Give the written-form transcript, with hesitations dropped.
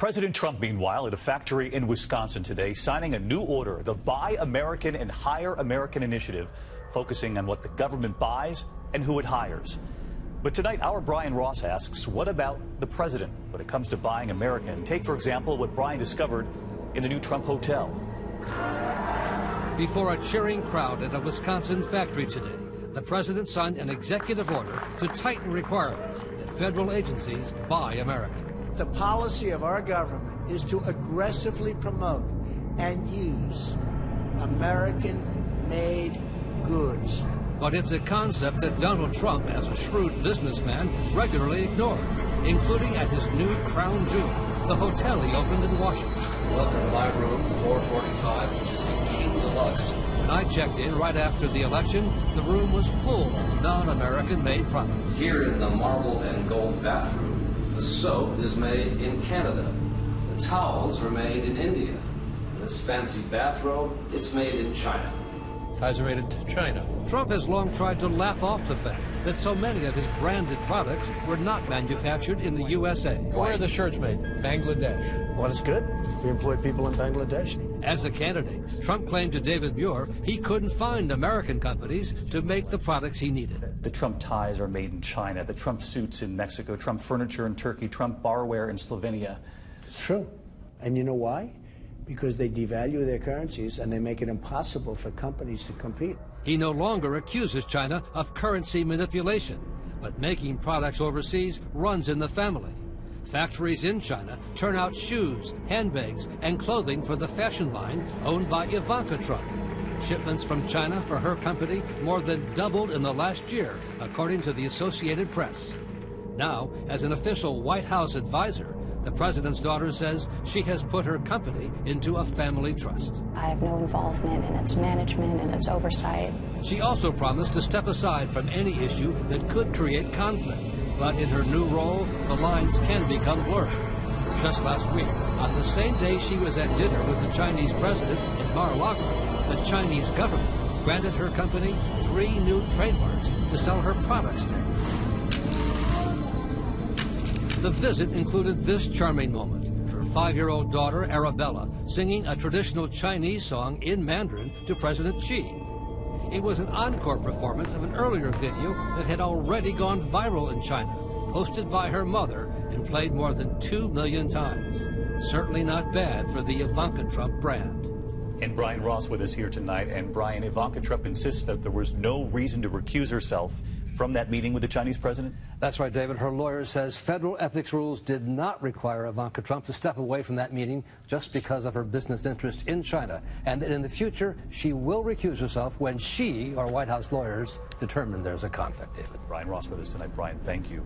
President Trump, meanwhile, at a factory in Wisconsin today, signing a new order, the Buy American and Hire American initiative, focusing on what the government buys and who it hires. But tonight, our Brian Ross asks, what about the president when it comes to buying American? Take, for example, what Brian discovered in the new Trump hotel. Before a cheering crowd at a Wisconsin factory today, the president signed an executive order to tighten requirements that federal agencies buy American. The policy of our government is to aggressively promote and use American-made goods. But it's a concept that Donald Trump, as a shrewd businessman, regularly ignored, including at his new crown jewel, the hotel he opened in Washington. Welcome to my room, 445, which is a King Deluxe. When I checked in right after the election, the room was full of non-American-made products. Here in the marble and gold bathroom, the soap is made in Canada. The towels are made in India. This fancy bathrobe, it's made in China. Ties are made to China. Trump has long tried to laugh off the fact that so many of his branded products were not manufactured in the USA. Where are the shirts made? Bangladesh. Well, it's good. We employ people in Bangladesh. As a candidate, Trump claimed to David Muir he couldn't find American companies to make the products he needed. The Trump ties are made in China, the Trump suits in Mexico, Trump furniture in Turkey, Trump barware in Slovenia. It's true. And you know why? Because they devalue their currencies and they make it impossible for companies to compete. He no longer accuses China of currency manipulation, but making products overseas runs in the family. Factories in China turn out shoes, handbags, and clothing for the fashion line owned by Ivanka Trump. Shipments from China for her company more than doubled in the last year, according to the Associated Press. Now, as an official White House advisor, the president's daughter says she has put her company into a family trust. I have no involvement in its management and its oversight. She also promised to step aside from any issue that could create conflict. But in her new role, the lines can become blurry. Just last week, on the same day she was at dinner with the Chinese president in Mar-a-Lago, the Chinese government granted her company 3 new trademarks to sell her products there. The visit included this charming moment. Her 5-year-old daughter, Arabella, singing a traditional Chinese song in Mandarin to President Xi. It was an encore performance of an earlier video that had already gone viral in China, posted by her mother and played more than 2 million times. Certainly not bad for the Ivanka Trump brand. And Brian Ross with us here tonight. And Brian, Ivanka Trump insists that there was no reason to recuse herself from that meeting with the Chinese president? That's right, David. Her lawyer says federal ethics rules did not require Ivanka Trump to step away from that meeting just because of her business interest in China, and that in the future she will recuse herself when she or White House lawyers determine there's a conflict, David. Brian Ross with us tonight. Brian, thank you.